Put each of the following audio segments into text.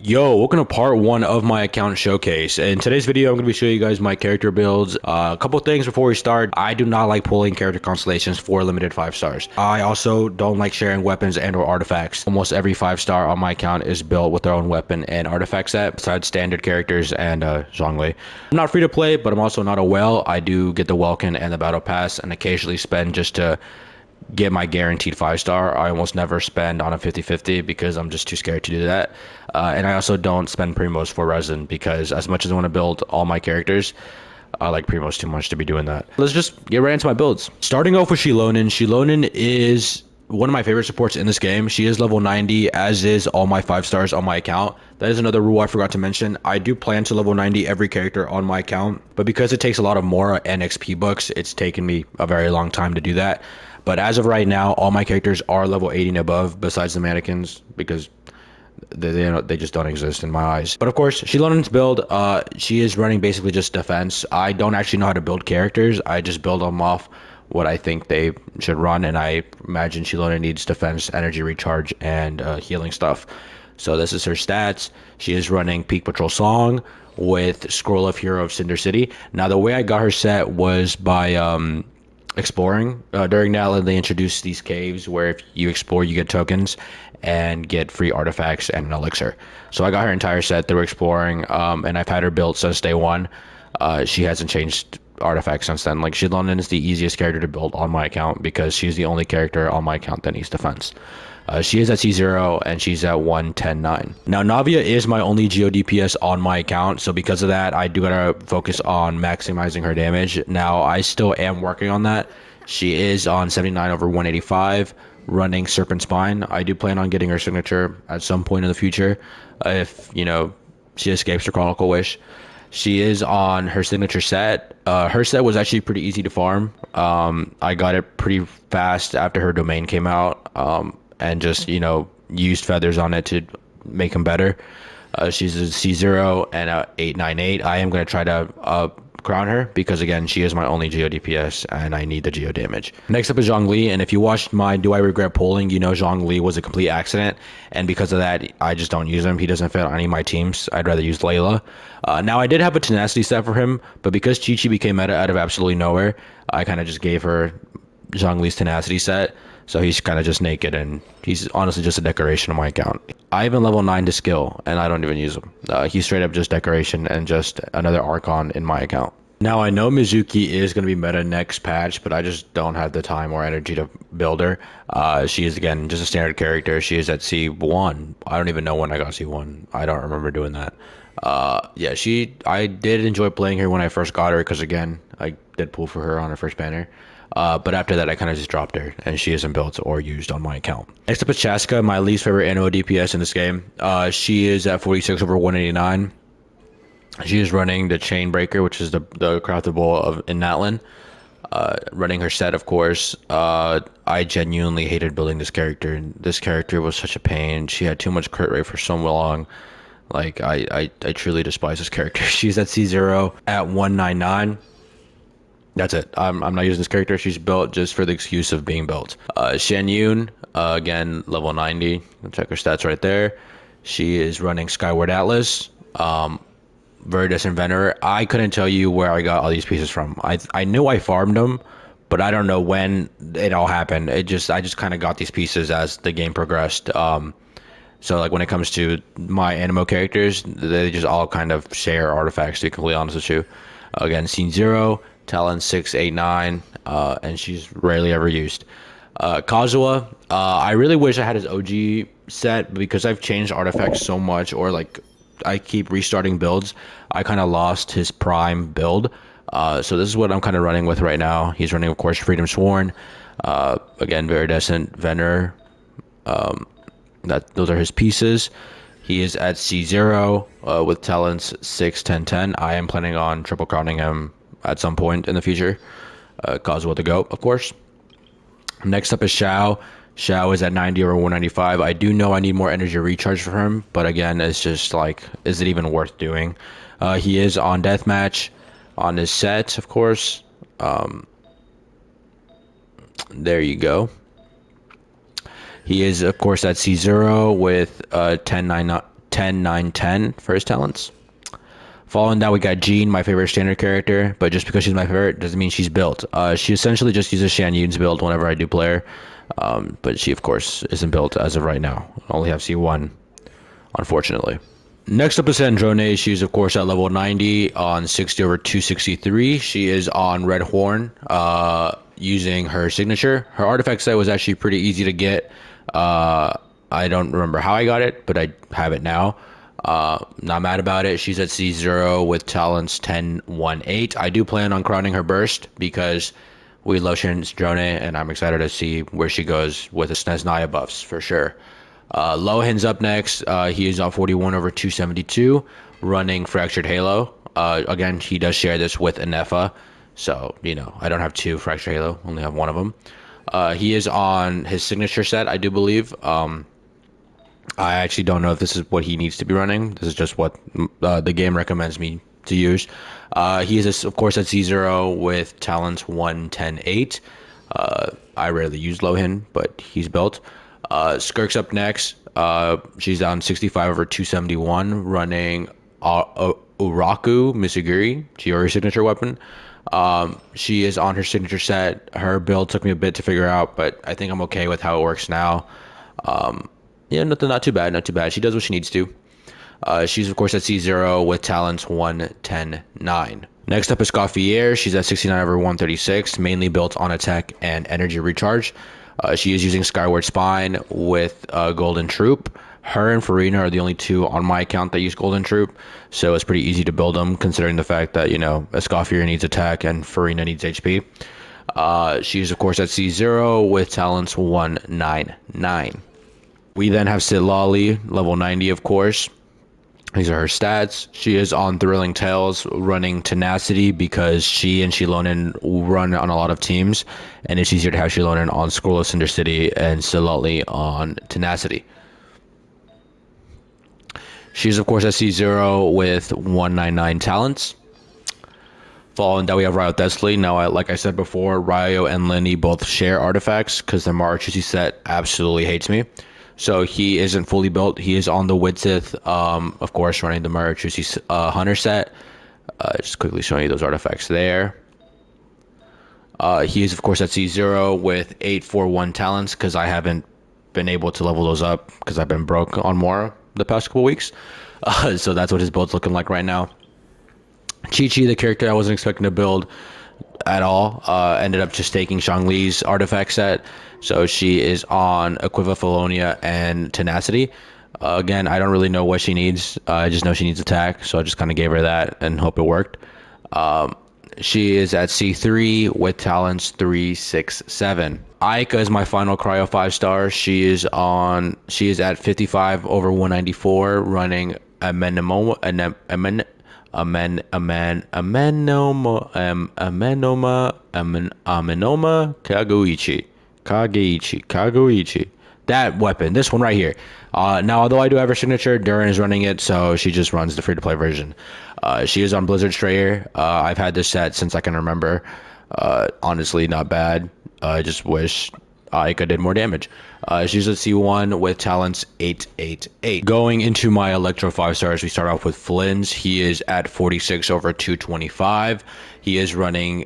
Yo, welcome to part one of my account showcase. In today's video, I'm going to be showing you guys my character builds. A couple things before we start. I do not like pulling character constellations for limited 5 stars. I also don't like sharing weapons and or artifacts. Almost every 5 star on my account is built with their own weapon and artifact set, besides standard characters and Zhongli. I'm not free to play, but I'm also not a whale. I do get the Welkin and the Battle Pass and occasionally spend just to get my guaranteed 5 star. I almost never spend on a 50-50 because I'm just too scared to do that. And I also don't spend primos for resin because as much as I want to build all my characters, I like primos too much to be doing that. Let's just get right into my builds. Starting off with Xilonen. Xilonen is one of my favorite supports in this game. She is level 90, as is all my 5 stars on my account. That is another rule I forgot to mention. I do plan to level 90 every character on my account, but because it takes a lot of Mora and XP books, it's taken me a very long time to do that. But as of right now, all my characters are level 80 and above, besides the mannequins, because they just don't exist in my eyes. But of course, Xilonen's build, she is running basically just defense. I don't actually know how to build characters. I just build them off what I think they should run, and I imagine Xilonen needs defense, energy recharge, and healing stuff. So this is her stats. She is running Peak Patrol Song with Scroll of Hero of Cinder City. Now, the way I got her set was by exploring. During Natlan, they introduced these caves where if you explore, you get tokens and get free artifacts and an elixir. So I got her entire set through exploring, and I've had her built since day one. She hasn't changed artifacts since then. Like, Xilonen is the easiest character to build on my account because she's the only character on my account that needs defense. She is at C0 and she's at 110.9. Now, Navia is my only Geo DPS on my account, so because of that, I do gotta focus on maximizing her damage. Now, I still am working on that. She is on 79 over 185, running Serpent Spine. I do plan on getting her signature at some point in the future, if, you know, she escapes her Chronicle Wish. She is on her signature set. Her set was actually pretty easy to farm. I got it pretty fast after her domain came out. And just, you know, used feathers on it to make them better. She's a C0 and a 898. I am going to try to crown her because, again, she is my only Geo DPS and I need the Geo damage. Next up is Zhongli, and if you watched my Do I Regret Polling, you know Zhongli was a complete accident, and because of that, I just don't use him. He doesn't fit on any of my teams. I'd rather use Layla. Now, I did have a Tenacity set for him, but because Chi-Chi became meta out of absolutely nowhere, I kind of just gave her Zhongli's Tenacity set. So he's kind of just naked, and he's honestly just a decoration on my account. I even level 9 to skill, and I don't even use him. He's straight up just decoration and just another Archon in my account. Now, I know Mizuki is going to be meta next patch, but I just don't have the time or energy to build her. She is, again, just a standard character. She is at C1. I don't even know when I got C1. I don't remember doing that. Yeah, I did enjoy playing her when I first got her because, again, I did pull for her on her first banner. But after that, I kind of just dropped her, and she isn't built or used on my account. Next up is Chaska, my least favorite annual DPS in this game. She is at 46 over 189. She is running the Chainbreaker, which is the craftable of in Natlan. Running her set, of course. I genuinely hated building this character. This character was such a pain. She had too much crit rate for so long. Like, I truly despise this character. She's at C0 at 199. That's it. I'm not using this character. She's built just for the excuse of being built. Shen Yun, again, level 90. Check her stats right there. She is running Skyward Atlas. Veritas Inventor. I couldn't tell you where I got all these pieces from. I knew I farmed them, but I don't know when it all happened. I just kind of got these pieces as the game progressed. So like when it comes to my Animo characters, they just all kind of share artifacts, to be completely honest with you. Again, Scene 0. Talon 689, and she's rarely ever used. Kazuha, I really wish I had his OG set, because I've changed artifacts so much, or like I keep restarting builds. I kind of lost his prime build. So this is what I'm kind of running with right now. He's running, of course, Freedom Sworn. Again, Viridescent Vener. Those are his pieces. He is at C0 with talents 6, 10, 10. I am planning on triple crowning him at some point in the future. Kazuha the GOAT, of course. Next up is Xiao. Xiao is at 90 or 195. I do know I need more energy recharge for him, but again, it's just like, is it even worth doing? He is on Deathmatch on his set, of course. There you go. He is, of course, at C0 with 10, 9, 10, 9, 10 for his talents. Following that, we got Jean, my favorite standard character, but just because she's my favorite doesn't mean she's built. She essentially just uses Shan Yun's build whenever I do play her, but she, of course, isn't built as of right now. I only have C1, unfortunately. Next up is Androne. She's, of course, at level 90 on 60 over 263. She is on Red Horn, using her signature. Her artifact set was actually pretty easy to get. I don't remember how I got it, but I have it now. Not mad about it. She's at C0 with talents 10, 1, 8. I do plan on crowning her burst because we love Shan's Drone, and I'm excited to see where she goes with the SNES Naya buffs for sure. Lohan's up next. He is on 41 over 272, running Fractured Halo. Again, he does share this with Inefa, so, you know, I don't have two Fractured Halo, only have one of them. He is on his signature set, I do believe. I actually don't know if this is what he needs to be running. This is just what the game recommends me to use. He is, of course, at C0 with talents 1, 10, 8. I rarely use Lohan, but he's built. Skirk's up next. She's on 65 over 271, running Uraku Misuguri, Chiori's signature weapon. She is on her signature set. Her build took me a bit to figure out, but I think I'm okay with how it works now. Yeah, not too bad, not too bad. She does what she needs to. She's, of course, at C0 with talents 1, 10, 9. Next up is Gauffier. She's at 69 over 136, mainly built on attack and energy recharge. She is using Skyward Spine with Golden Troop. Her and Farina are the only two on my account that use Golden Troop, so it's pretty easy to build them, considering the fact that, you know, Escoffier needs attack and Farina needs HP. She's, of course, at C0 with talents 1, 9, 9. We then have Sitlali, level 90, of course. These are her stats. She is on Thrilling Tales, running Tenacity because she and Shilonen run on a lot of teams, and it's easier to have Shilonen on Scoreless Cinder City and Sitlali on Tenacity. She's, of course, at C0 with 199 talents. Following that, we have Ryo Thessaly. Now, like I said before, Ryo and Lenny both share artifacts because the Marchusi set absolutely hates me. So he isn't fully built. He is on the Widsith, of course, running the Marchusi Hunter set. Just quickly showing you those artifacts there. He is, of course, at C0 with 841 talents because I haven't been able to level those up because I've been broke on Mora the past couple weeks. So that's what his build's looking like right now. Chi-Chi, the character I wasn't expecting to build at all, ended up just taking Shang-Li's artifact set. So she is on Equivaphilonia and Tenacity. Again, I don't really know what she needs. I just know she needs attack, so I just kind of gave her that and hope it worked. She is at C3 with talents 3, 6, 7. Aika is my final cryo 5-star. She is at 55 over 194, running Amenoma Kaguichi. That weapon, this one right here. Now, although I do have her signature, Durin is running it, so she just runs the free-to-play version. She is on Blizzard Strayer. I've had this set since I can remember. Honestly, not bad. I just wish Aika did more damage. She's at C1 with talents 8, 8, 8. Going into my Electro 5-stars, we start off with Flynn's. He is at 46 over 225. He is running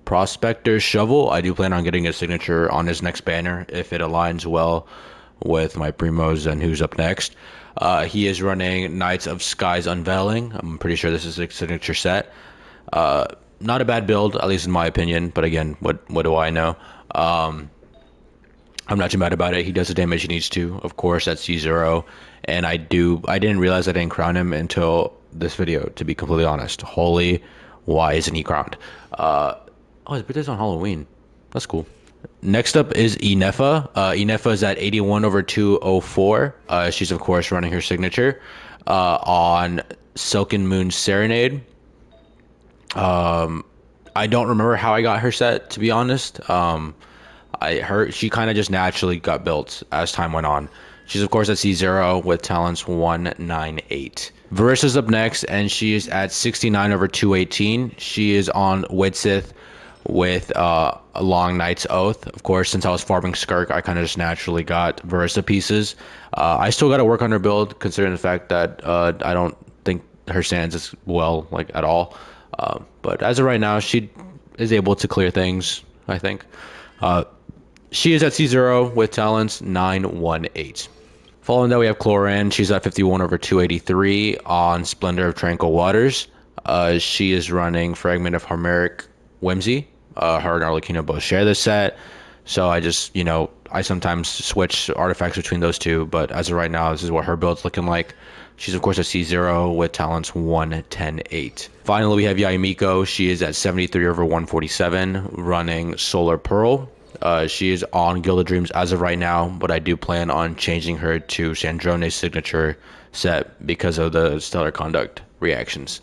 Prospector Shovel. I do plan on getting a signature on his next banner if it aligns well with my primos and who's up next. He is running Knights of Sky's Unveiling. I'm pretty sure this is a signature set. Not a bad build, at least in my opinion, but again, what do I know? I'm not too mad about it. He does the damage he needs to, of course, at C0, and I didn't realize I didn't crown him until this video, to be completely honest. Holy, why isn't he crowned? Oh, his birthday's on Halloween. That's cool. Next up is Inefa. Inefa is at 81 over 204. She's, of course, running her signature on Silken Moon Serenade. I don't remember how I got her set, to be honest. She kind of just naturally got built as time went on. She's, of course, at C0 with talents 198. Varissa's up next, and she is at 69 over 218. She is on Widsith with a Long Knight's Oath. Of course, since I was farming Skirk, I kind of just naturally got Versa pieces. I still got to work on her build, considering the fact that I don't think her stands is well, like, at all. But as of right now, she is able to clear things, I think. She is at C0 with talents 918. Following that, we have Cloran. She's at 51 over 283 on Splendor of Tranquil Waters. She is running Fragment of Homeric Whimsy. Her and Arlecchino both share this set. So I just, I sometimes switch artifacts between those two. But as of right now, this is what her build's looking like. She's, of course, at C0 with talents 110-8. Finally, we have Yaimiko. She is at 73 over 147 running Solar Pearl. She is on Gilded Dreams as of right now, but I do plan on changing her to Sandrone's signature set because of the Stellar Conduct reactions.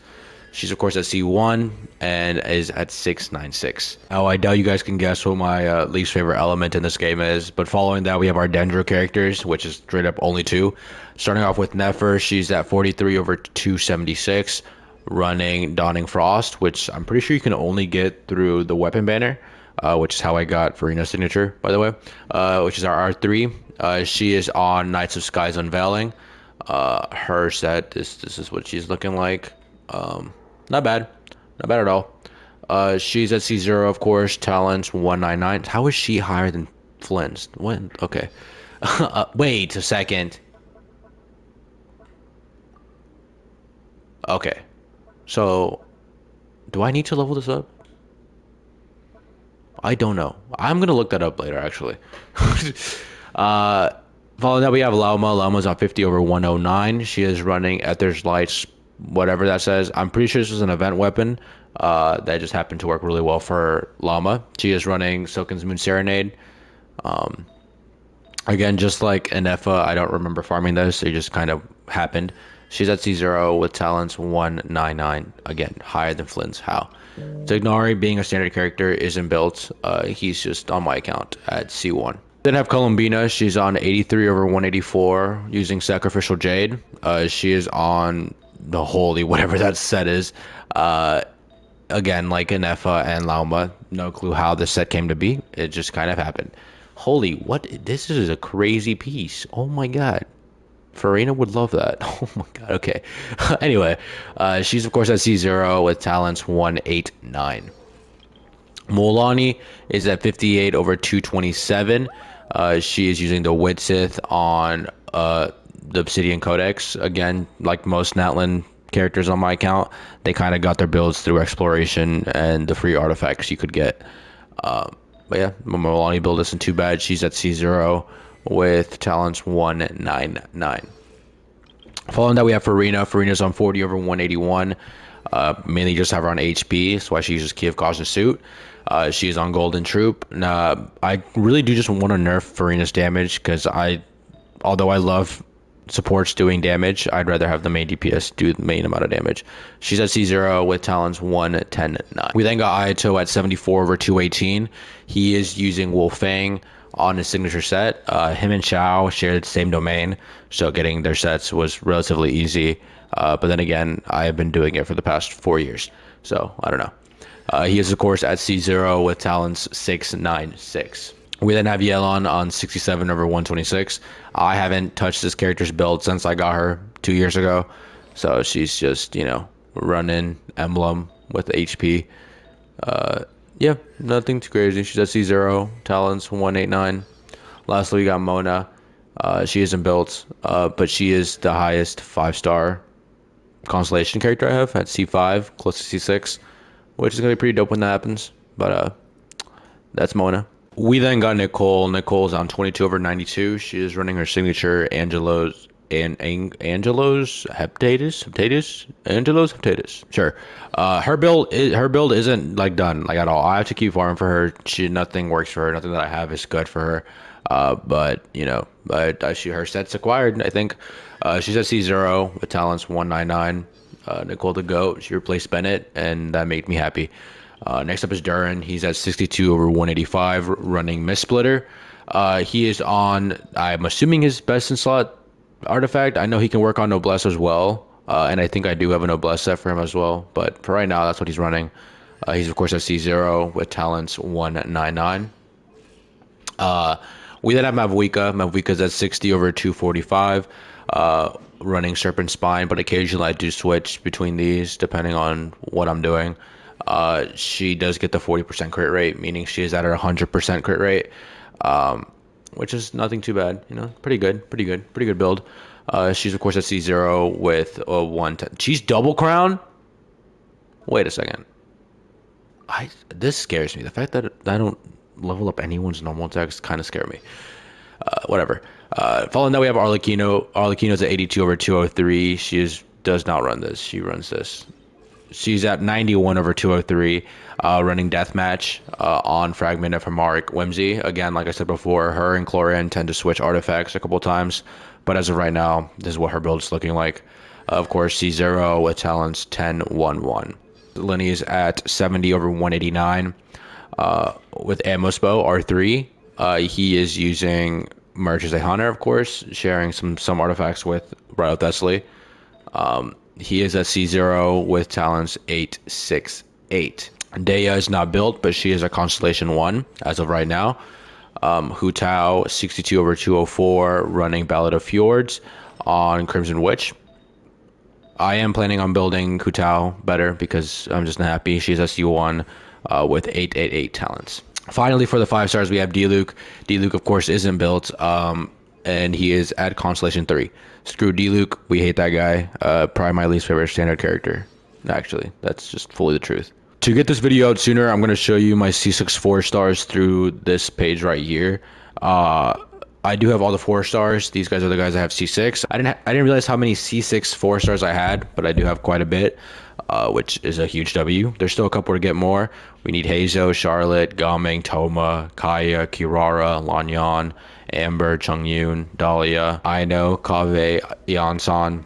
She's, of course, at C1 and is at 696. Oh, I doubt you guys can guess what my least favorite element in this game is, but following that, we have our Dendro characters, which is straight up only two. Starting off with Nefer, she's at 43 over 276, running Dawning Frost, which I'm pretty sure you can only get through the weapon banner. Which is how I got Farina's signature, by the way, which is our R3. She is on Knights of Sky's Unveiling. Her set, this is what she's looking like. Not bad. Not bad at all. She's at C0, of course, talents 199. How is she higher than Flynn's? When? Okay. Wait a second. Okay. So, do I need to level this up? I don't know. I'm gonna look that up later, actually. Following that, we have Lauma. Lauma's on 50 over 109. She is running Ether's Lights, whatever that says. I'm pretty sure this is an event weapon that just happened to work really well for Lauma. She is running Silken's Moon Serenade. Again, just like Enefa, I don't remember farming this. It just kind of happened. She's at C0 with talents 199. Again, higher than Flynn's. How? Tignari, being a standard character, isn't built. He's just on my account at C1. Then have Columbina. She's on 83 over 184 using Sacrificial Jade. She is on the holy whatever that set is. Again, like Enefa and Lauma, no clue how this set came to be. It just kind of happened. Holy, what? This is a crazy piece. Oh my god. Farina would love that. Oh my god. Okay. Anyway, she's of course at C0 with talents 189. Molani is at 58 over 227. She is using the Widsith on the Obsidian Codex. Again, like most Natlan characters on my account, they kind of got their builds through exploration and the free artifacts you could get. But yeah, Molani build isn't too bad. She's at C0 with talents 199. Following that, we have Farina. Farina's on 40 over 181. Mainly just have her on HP. That's why she uses Key of Caution Suit. She is on Golden Troop. I really do just want to nerf Farina's damage because although I love supports doing damage, I'd rather have the main DPS do the main amount of damage. She's at C0 with talents 110-9. We then got Ayato at 74 over 218. He is using Wolfang on his signature set. Him and Shao shared the same domain, so getting their sets was relatively easy. But then again, I have been doing it for the past 4 years, so I don't know. He is, of course, at C0 with talents 696. We then have Yelan on 67 over 126. I haven't touched this character's build since I got her 2 years ago, so she's just, running Emblem with HP. Yeah, nothing too crazy. She's at C0, talents 189. Lastly, we got Mona. She isn't built, but she is the highest 5-star constellation character I have at C5, close to C6, which is going to be pretty dope when that happens. But that's Mona. We then got Nicole. Nicole's on 22 over 92. She is running her signature Angelo's Heptatus. Sure. Her build isn't like done like at all. I have to keep farming for her. Nothing works for her. Nothing that I have is good for her. But her set's acquired. I think she's at C0 with talents 199. Nicole the GOAT. She replaced Bennett, and that made me happy. Next up is Durin. He's at 62 over 185, running Mist Splitter. He is on, I'm assuming, his best in slot artifact. I know he can work on Noblesse as well, and I think I do have a Noblesse set for him as well. But for right now, that's what he's running. He's of course at C0 with talents 199. We then have Mavuika. Mavuika's at 60 over 245, running Serpent Spine, but occasionally I do switch between these depending on what I'm doing. She does get the 40% crit rate, meaning she is at her 100% crit rate, which is nothing too bad. You know, pretty good build. She's of course at C0 with a 110. She's double crown. Wait a second. This scares me. The fact that I don't level up anyone's normal attacks kind of scare me. Whatever. Following that, we have Arlecchino. Arlecchino's at 82 over 203. Does not run this. She runs this. She's at 91 over 203, running Deathmatch on Fragment of Hamaric Whimsy. Again, like I said before, her and Chlorian tend to switch artifacts a couple times, but as of right now, this is what her build is looking like. Of course, C0 with talents 10, 1, 1. Lenny is at 70 over 189 with Amospo R3. He is using Merge as a Hunter, of course, sharing some artifacts with Ryo Thessaly. He is at C0 with talents 8, 6, 8. Daya is not built, but she is a Constellation 1 as of right now. Hu Tao, 62 over 204, running Ballad of Fjords on Crimson Witch. I am planning on building Hu Tao better because I'm just not happy. She's SC1 with 888 talents. Finally, for the 5 stars, we have D-Luke. D-Luke, of course, isn't built, and he is at Constellation 3. Screw D-Luke. We hate that guy. Probably my least favorite standard character. Actually, that's just fully the truth. To get this video out sooner, I'm going to show you my C6 4 stars through this page right here. I do have all the 4 stars. These guys are the guys I have C6. I didn't realize how many C6 4 stars I had, but I do have quite a bit, which is a huge W. There's still a couple to get more. We need Heizo, Charlotte, Gaming, Toma, Kaya, Kirara, Lanyan, Amber, Chongyun, Dahlia, Aino, Kave, Yansan,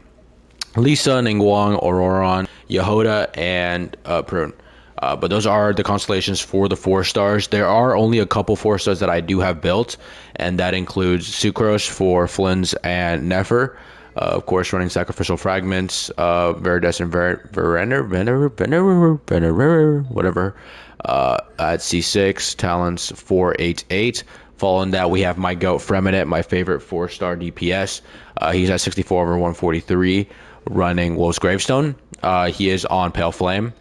Lisa, Ningguang, Auroron, Yehoda, and Prune. But those are the constellations for the 4 stars. There are only a couple 4 stars that I do have built, and that includes Sucrose for Flynn's and Nefer. Of course, running Sacrificial Fragments, Verides and Venerer, whatever, at C6, talents 488. Following that, we have my goat Freminate, my favorite 4-star DPS. He's at 64 over 143, running Wolf's Gravestone. He is on Pale Flame.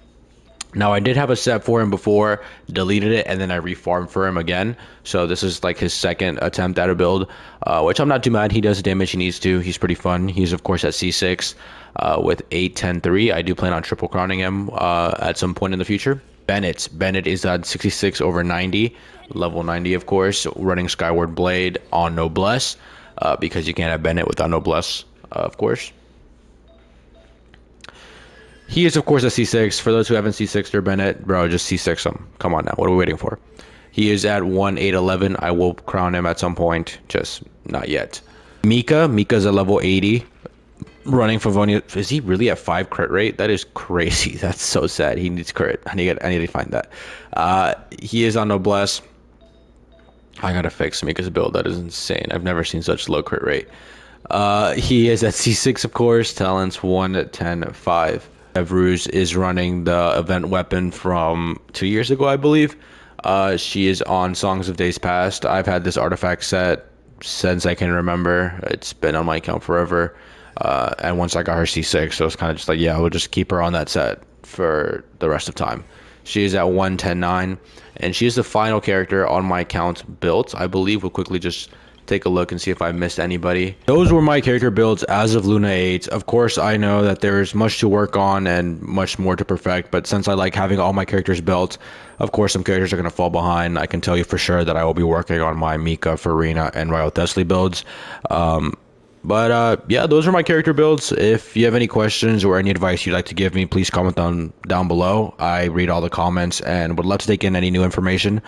Now, I did have a set for him before, deleted it, and then I reformed for him again. So this is like his second attempt at a build, which I'm not too mad. He does the damage he needs to. He's pretty fun. He's, of course, at C6 with 8, 10, 3. I do plan on triple crowning him at some point in the future. Bennett is at 66 over 90, level 90, of course, running Skyward Blade on Noblesse, because you can't have Bennett without Noblesse, of course. He is, of course, a C6. For those who haven't C6'd their Bennett, bro, just C6 him. Come on now. What are we waiting for? He is at 1,811. I will crown him at some point. Just not yet. Mika's at level 80. Running Favonia. Is he really at 5 crit rate? That is crazy. That's so sad. He needs crit. I need to find that. He is on Noblesse. I gotta fix Mika's build. That is insane. I've never seen such low crit rate. He is at C6, of course. Talents 1, 10, 5. Evruz is running the event weapon from 2 years ago, I believe. She is on Songs of Days Past. I've had this artifact set since I can remember. It's been on my account forever. And once I got her C6, so it's kind of just like, yeah, we'll just keep her on that set for the rest of time. She is at 110.9, and she is the final character on my account built. I believe we'll quickly just take a look and see if I missed anybody. Those were my character builds as of Luna 8. Of course, I know that there's much to work on and much more to perfect, but since I like having all my characters built, of course, some characters are going to fall behind. I can tell you for sure that I will be working on my Mika, Farina, and Ryo Thessaly builds. Yeah, those are my character builds. If you have any questions or any advice you'd like to give me, please comment down below. I read all the comments and would love to take in any new information.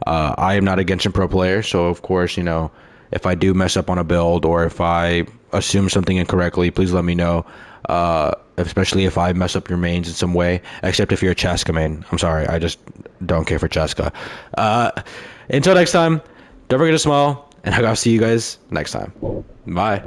I am not a Genshin Pro player, so of course, you know, if I do mess up on a build or if I assume something incorrectly, please let me know. Especially if I mess up your mains in some way, except if you're a Chaska main. I'm sorry, I just don't care for Chaska. Until next time, don't forget to smile, and I'll see you guys next time. Bye.